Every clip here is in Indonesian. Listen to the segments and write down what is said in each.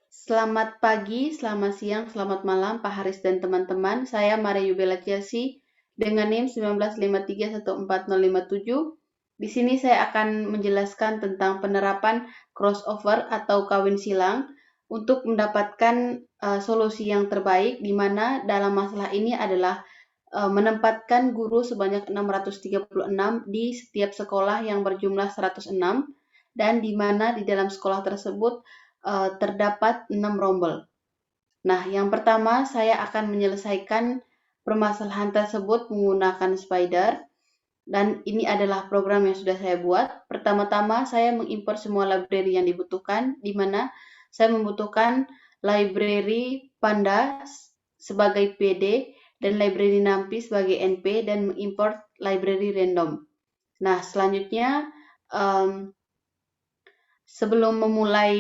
Selamat pagi, selamat siang, selamat malam Pak Haris dan teman-teman. Saya Maria Yubela Chelsea dengan NIM 1953140057. Di sini saya akan menjelaskan tentang penerapan crossover atau kawin silang untuk mendapatkan solusi yang terbaik, di mana dalam masalah ini adalah menempatkan guru sebanyak 636 di setiap sekolah yang berjumlah 106, dan di mana di dalam sekolah tersebut terdapat 6 rombel. Nah, yang pertama saya akan menyelesaikan permasalahan tersebut menggunakan Spider, dan ini adalah program yang sudah saya buat. Pertama-tama saya mengimport semua library yang dibutuhkan, di mana saya membutuhkan library Panda sebagai PD dan library NumPy sebagai NP, dan mengimport library random. Nah, selanjutnya sebelum memulai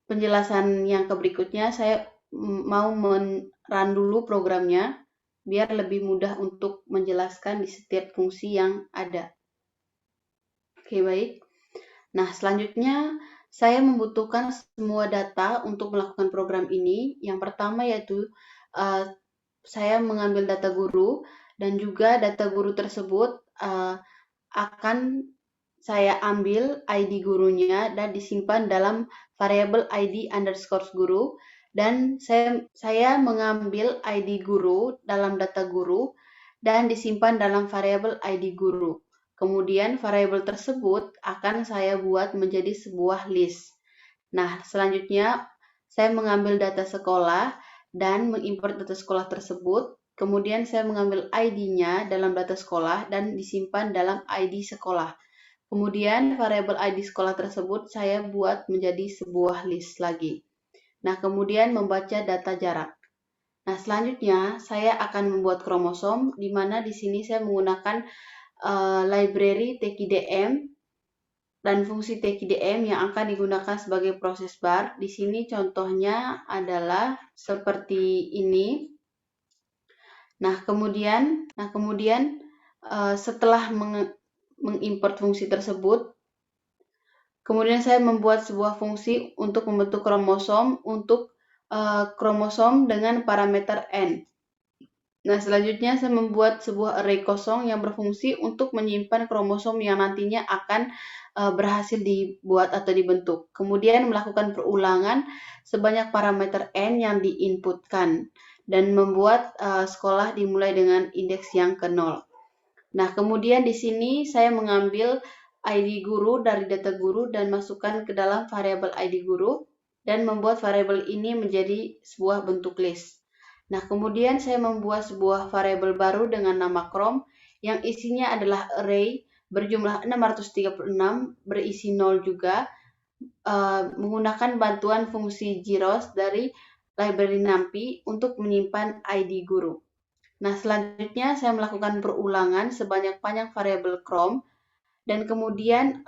penjelasan yang berikutnya, saya mau run dulu programnya biar lebih mudah untuk menjelaskan di setiap fungsi yang ada. Oke, baik. Nah, selanjutnya saya membutuhkan semua data untuk melakukan program ini. Yang pertama yaitu saya mengambil data guru, dan juga data guru tersebut akan saya ambil ID gurunya dan disimpan dalam variabel ID underscore guru, dan saya mengambil ID guru dalam data guru dan disimpan dalam variabel ID guru. Kemudian variabel tersebut akan saya buat menjadi sebuah list. Nah, selanjutnya saya mengambil data sekolah dan mengimport data sekolah tersebut. Kemudian saya mengambil ID-nya dalam data sekolah dan disimpan dalam ID sekolah. Kemudian variabel ID sekolah tersebut saya buat menjadi sebuah list lagi. Nah, kemudian membaca data jarak. Nah, selanjutnya saya akan membuat kromosom, di mana di sini saya menggunakan library TKDM dan fungsi TKDM yang akan digunakan sebagai proses bar. Di sini contohnya adalah seperti ini. Nah, kemudian setelah mengimport fungsi tersebut, kemudian saya membuat sebuah fungsi untuk membentuk kromosom kromosom dengan parameter n. Nah, selanjutnya saya membuat sebuah array kosong yang berfungsi untuk menyimpan kromosom yang nantinya akan berhasil dibuat atau dibentuk. Kemudian melakukan perulangan sebanyak parameter n yang diinputkan, dan membuat sekolah dimulai dengan indeks yang ke 0. Nah, kemudian di sini saya mengambil ID guru dari data guru dan masukkan ke dalam variabel ID guru, dan membuat variabel ini menjadi sebuah bentuk list. Nah, kemudian saya membuat sebuah variabel baru dengan nama Chrome yang isinya adalah array berjumlah 636, berisi 0 juga, menggunakan bantuan fungsi Gyros dari library NumPy untuk menyimpan ID guru. Nah, selanjutnya saya melakukan perulangan sebanyak-banyak variabel Chrome, dan kemudian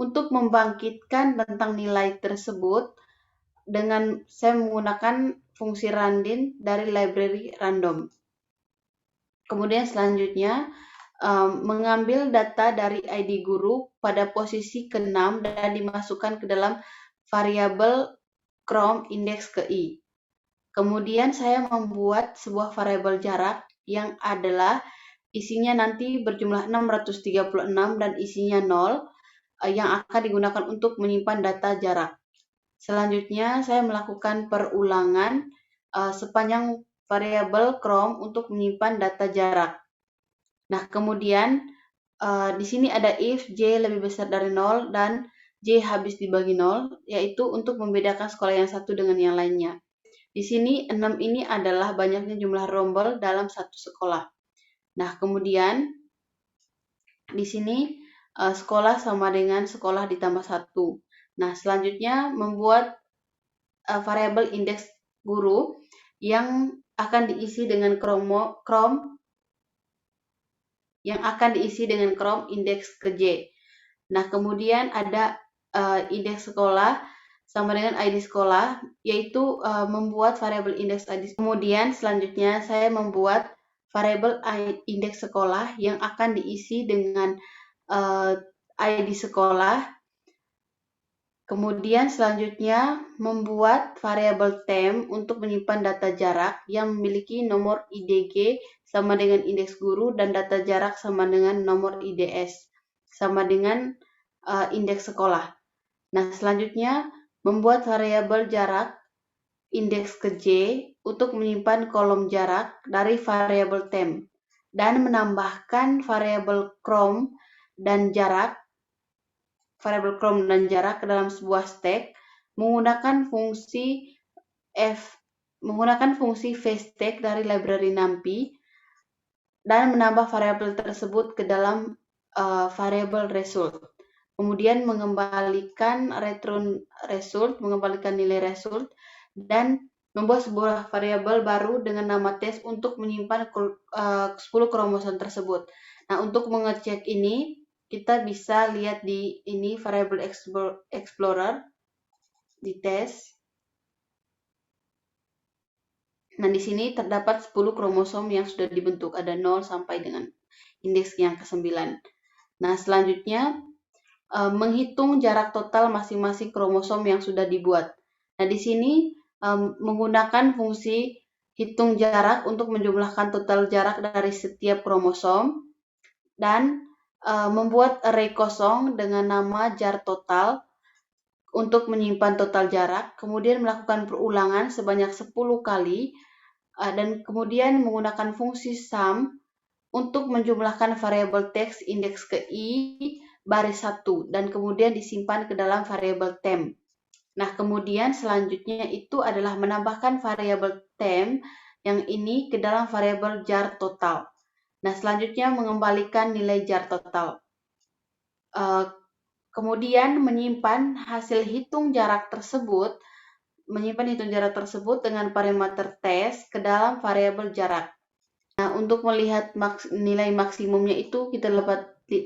untuk membangkitkan tentang nilai tersebut dengan saya menggunakan fungsi random dari library random. Kemudian selanjutnya mengambil data dari ID guru pada posisi ke-6 dan dimasukkan ke dalam variabel Chrome index ke i. Kemudian saya membuat sebuah variabel jarak yang adalah isinya nanti berjumlah 636 dan isinya 0, yang akan digunakan untuk menyimpan data jarak. Selanjutnya saya melakukan perulangan sepanjang variabel Chrome untuk menyimpan data jarak. Nah, kemudian di sini ada if J lebih besar dari 0 dan J habis dibagi 0, yaitu untuk membedakan sekolah yang satu dengan yang lainnya. Di sini 6 ini adalah banyaknya jumlah rombel dalam satu sekolah. Nah, kemudian di sini sekolah sama dengan sekolah ditambah 1. Nah, selanjutnya membuat variabel indeks guru yang akan diisi dengan Chrome indeks ke J. Nah, kemudian ada indeks sekolah sama dengan ID sekolah, yaitu membuat variabel indeks ID. Kemudian selanjutnya saya membuat variabel indeks sekolah yang akan diisi dengan ID sekolah Kemudian selanjutnya membuat variabel temp untuk menyimpan data jarak yang memiliki nomor IDG sama dengan indeks guru dan data jarak sama dengan nomor IDS sama dengan indeks sekolah. Nah, selanjutnya membuat variabel jarak indeks ke J untuk menyimpan kolom jarak dari variabel temp dan menambahkan variabel chrom dan jarak ke dalam sebuah stack menggunakan fungsi vstack dari library NumPy dan menambah variabel tersebut ke dalam variabel result. Kemudian mengembalikan nilai result dan membuat sebuah variabel baru dengan nama test untuk menyimpan 10 kromosom tersebut. Nah, untuk mengecek ini kita bisa lihat di ini variable explorer di tes. Nah, di sini terdapat 10 kromosom yang sudah dibentuk, ada 0 sampai dengan indeks yang ke-9. Nah, selanjutnya menghitung jarak total masing-masing kromosom yang sudah dibuat. Nah, di sini menggunakan fungsi hitung jarak untuk menjumlahkan total jarak dari setiap kromosom dan membuat array kosong dengan nama jar total untuk menyimpan total jarak, kemudian melakukan perulangan sebanyak 10 kali, dan kemudian menggunakan fungsi sum untuk menjumlahkan variabel teks indeks ke I baris 1 dan kemudian disimpan ke dalam variabel temp. Nah, kemudian selanjutnya itu adalah menambahkan variabel temp yang ini ke dalam variabel jar total. Nah, selanjutnya mengembalikan nilai jar total. Kemudian menyimpan hasil hitung jarak tersebut dengan parameter test ke dalam variabel jarak. Nah, untuk melihat nilai maksimumnya itu kita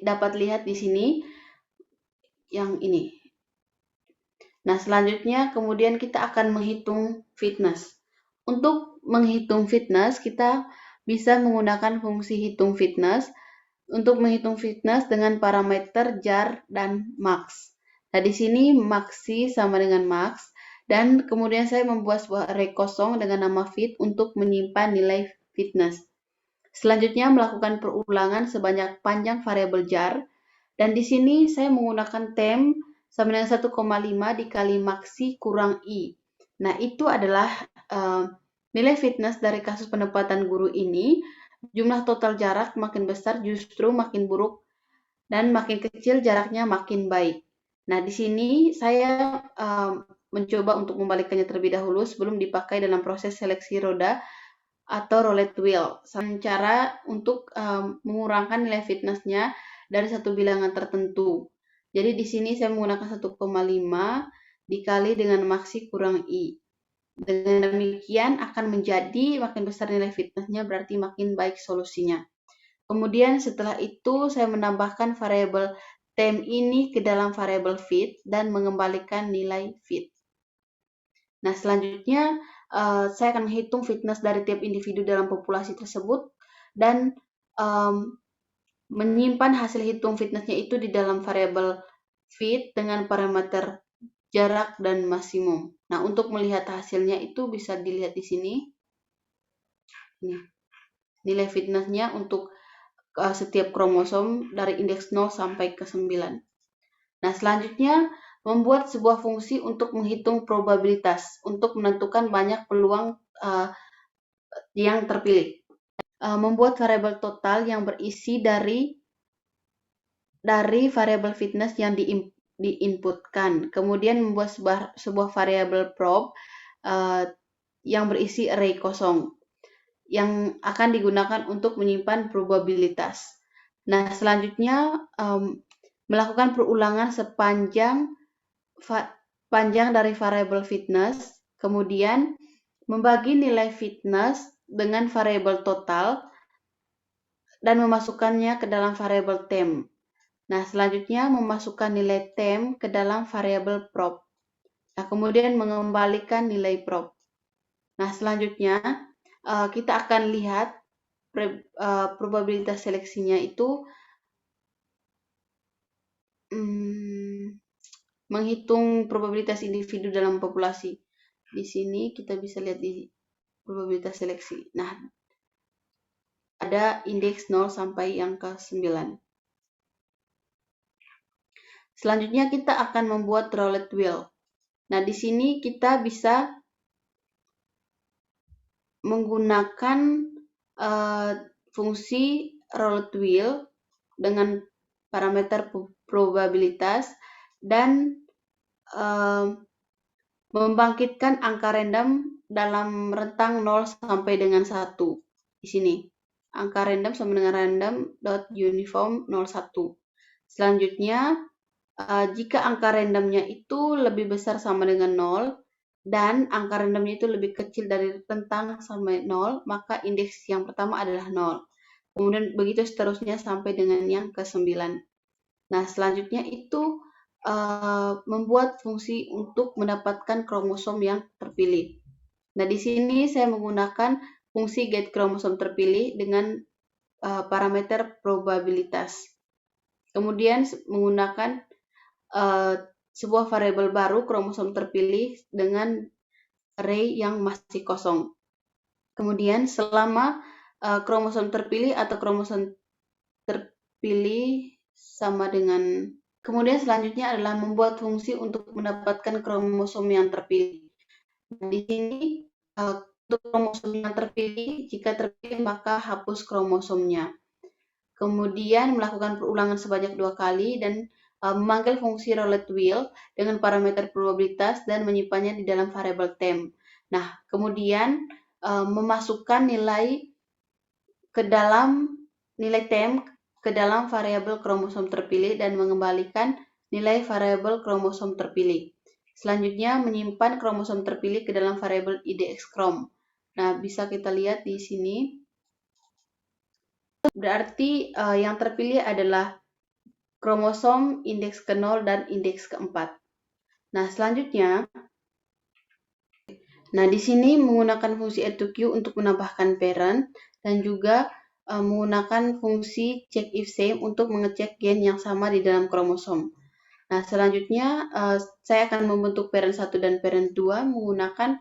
dapat lihat di sini yang ini. Nah, selanjutnya kemudian kita akan menghitung fitness. Untuk menghitung fitness, kita bisa menggunakan fungsi hitung fitness untuk menghitung fitness dengan parameter jar dan max. Nah, di sini maxi sama dengan max dan kemudian saya membuat sebuah array kosong dengan nama fit untuk menyimpan nilai fitness. Selanjutnya melakukan perulangan sebanyak panjang variabel jar dan di sini saya menggunakan temp sama dengan 1,5 dikali maxi kurang I. Nah, itu adalah nilai fitness dari kasus penempatan guru ini. Jumlah total jarak makin besar justru makin buruk dan makin kecil jaraknya makin baik. Nah, di sini saya mencoba untuk membalikannya terlebih dahulu sebelum dipakai dalam proses seleksi roda atau roulette wheel. Cara untuk mengurangkan nilai fitness-nya dari satu bilangan tertentu. Jadi di sini saya menggunakan 1,5 dikali dengan maksi kurang I. Dengan demikian akan menjadi makin besar nilai fitness-nya berarti makin baik solusinya. Kemudian setelah itu saya menambahkan variabel temp ini ke dalam variabel fit dan mengembalikan nilai fit. Nah, selanjutnya saya akan menghitung fitness dari tiap individu dalam populasi tersebut dan menyimpan hasil hitung fitnessnya itu di dalam variabel fit dengan parameter jarak dan maksimum. Nah, untuk melihat hasilnya itu bisa dilihat di sini. Nah, nilai fitnessnya untuk setiap kromosom dari indeks 0 sampai ke 9. Nah, selanjutnya membuat sebuah fungsi untuk menghitung probabilitas untuk menentukan banyak peluang yang terpilih. Membuat variabel total yang berisi dari variabel fitness yang diinputkan. Kemudian membuat sebuah variabel prob yang berisi array kosong yang akan digunakan untuk menyimpan probabilitas. Nah, selanjutnya melakukan perulangan sepanjang dari variabel fitness, kemudian membagi nilai fitness dengan variabel total dan memasukkannya ke dalam variabel temp. Nah, selanjutnya memasukkan nilai temp ke dalam variabel prob. Nah, kemudian mengembalikan nilai prob. Nah, selanjutnya kita akan lihat probabilitas seleksinya itu menghitung probabilitas individu dalam populasi. Di sini kita bisa lihat di probabilitas seleksi. Nah, ada indeks 0 sampai yang ke 9. Selanjutnya kita akan membuat roulette wheel. Nah, di sini kita bisa menggunakan fungsi roulette wheel dengan parameter probabilitas dan membangkitkan angka random dalam rentang 0 sampai dengan 1. Di sini, angka random sama dengan random.uniform 01. Selanjutnya, jika angka randomnya itu lebih besar sama dengan 0, dan angka randomnya itu lebih kecil dari rentang sampai 0, maka indeks yang pertama adalah 0. Kemudian begitu seterusnya sampai dengan yang ke-9. Nah, selanjutnya itu membuat fungsi untuk mendapatkan kromosom yang terpilih. Nah, di sini saya menggunakan fungsi get kromosom terpilih dengan parameter probabilitas. Kemudian menggunakan sebuah variabel baru kromosom terpilih dengan array yang masih kosong. Kemudian selama kromosom terpilih atau kromosom terpilih sama dengan, kemudian selanjutnya adalah membuat fungsi untuk mendapatkan kromosom yang terpilih. Di sini untuk kromosom yang terpilih, jika terpilih maka hapus kromosomnya. Kemudian melakukan perulangan sebanyak 2 kali dan memanggil fungsi roulette wheel dengan parameter probabilitas dan menyimpannya di dalam variabel temp. Nah, kemudian memasukkan nilai ke dalam nilai temp ke dalam variabel kromosom terpilih dan mengembalikan nilai variabel kromosom terpilih. Selanjutnya menyimpan kromosom terpilih ke dalam variabel idxkrom. Nah, bisa kita lihat di sini. Berarti yang terpilih adalah kromosom indeks ke-0 dan indeks ke-4. Nah, selanjutnya, di sini menggunakan fungsi add to queue untuk menambahkan parent dan juga menggunakan fungsi check if same untuk mengecek gen yang sama di dalam kromosom. Nah, selanjutnya saya akan membentuk parent 1 dan parent 2 menggunakan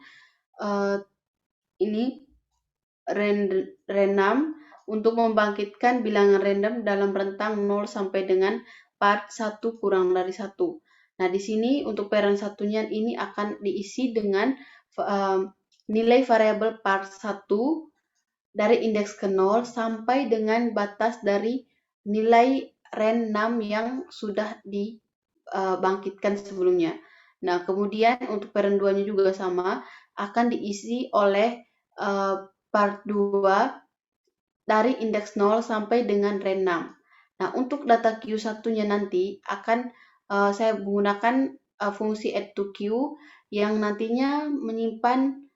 ini random untuk membangkitkan bilangan random dalam rentang 0 sampai dengan part 1 kurang dari 1. Nah, di sini untuk parent satunya ini akan diisi dengan nilai variabel part 1 dari indeks ke-0 sampai dengan batas dari nilai ran 6 yang sudah dibangkitkan sebelumnya. Nah, kemudian untuk parent 2-nya juga sama, akan diisi oleh part 2 dari indeks 0 sampai dengan ran 6. Nah, untuk data Q1-nya nanti akan saya menggunakan fungsi add to queue yang nantinya menyimpan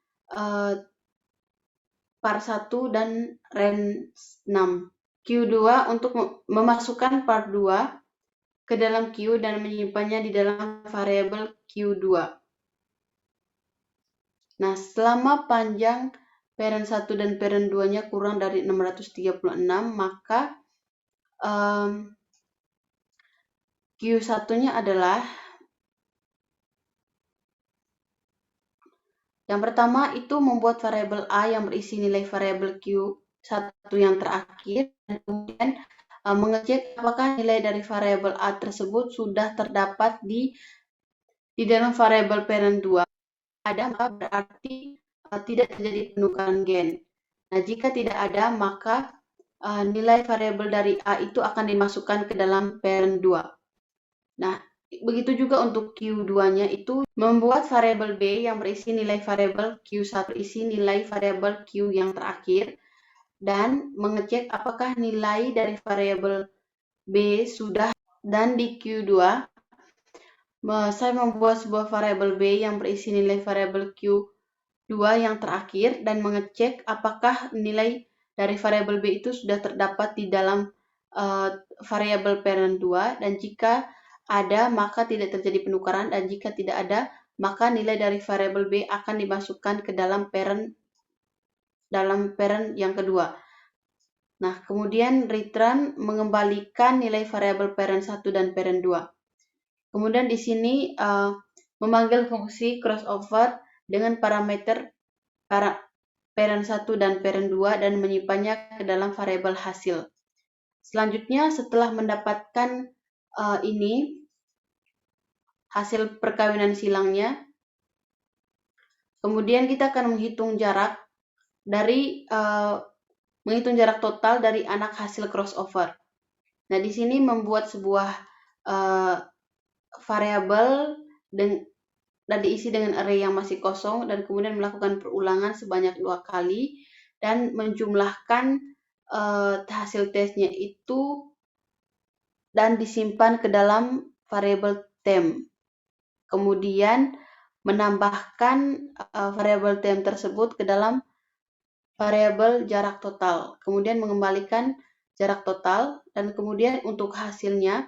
part 1 dan ran 6. Q2 untuk memasukkan part 2 ke dalam Q dan menyimpannya di dalam variabel Q2. Nah, selama panjang parent 1 dan parent 2-nya kurang dari 636, maka Q1-nya adalah yang pertama itu membuat variabel A yang berisi nilai variabel Q1 yang terakhir dan kemudian mengecek apakah nilai dari variabel A tersebut sudah terdapat di dalam variabel parent 2. Ada, maka berarti tidak terjadi penukaran gen. Nah, jika tidak ada, maka nilai variabel dari A itu akan dimasukkan ke dalam parent 2. Nah, begitu juga untuk Q2-nya itu membuat variabel B yang berisi nilai variabel Q1 berisi nilai variabel Q yang terakhir dan mengecek apakah nilai dari variabel B sudah, dan di Q2 saya membuat sebuah variabel B yang berisi nilai variabel Q2 yang terakhir dan mengecek apakah nilai dari variabel B itu sudah terdapat di dalam variabel parent 2 dan jika ada maka tidak terjadi penukaran dan jika tidak ada maka nilai dari variabel B akan dimasukkan ke dalam parent yang kedua. Nah, kemudian return mengembalikan nilai variabel parent 1 dan parent 2. Kemudian di sini memanggil fungsi crossover dengan parameter parent 1 dan parent 2 dan menyimpannya ke dalam variabel hasil. Selanjutnya, setelah mendapatkan ini hasil perkawinan silangnya, kemudian kita akan menghitung jarak total dari anak hasil crossover. Nah, di sini membuat sebuah variabel dan diisi dengan array yang masih kosong, dan kemudian melakukan perulangan sebanyak 2 kali dan menjumlahkan hasil tesnya itu dan disimpan ke dalam variabel temp. Kemudian menambahkan variabel temp tersebut ke dalam variabel jarak total. Kemudian mengembalikan jarak total, dan kemudian untuk hasilnya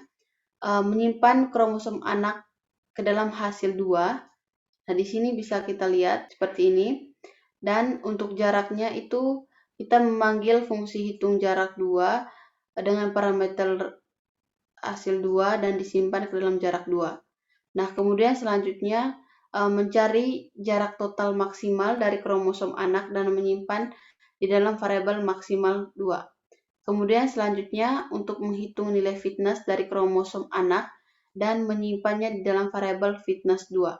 menyimpan kromosom anak ke dalam hasil 2. Nah, di sini bisa kita lihat seperti ini. Dan untuk jaraknya itu kita memanggil fungsi hitung jarak 2 dengan parameter hasil 2 dan disimpan ke dalam jarak 2. Nah, kemudian selanjutnya mencari jarak total maksimal dari kromosom anak dan menyimpan di dalam variabel maksimal 2. Kemudian selanjutnya untuk menghitung nilai fitness dari kromosom anak dan menyimpannya di dalam variabel fitness 2.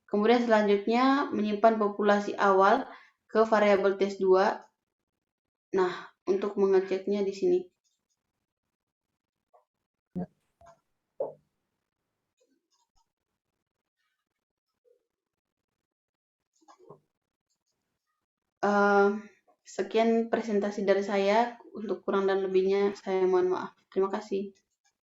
Kemudian selanjutnya menyimpan populasi awal ke variabel test 2. Nah, untuk mengeceknya di sini. Sekian presentasi dari saya. Untuk kurang dan lebihnya saya mohon maaf. Terima kasih.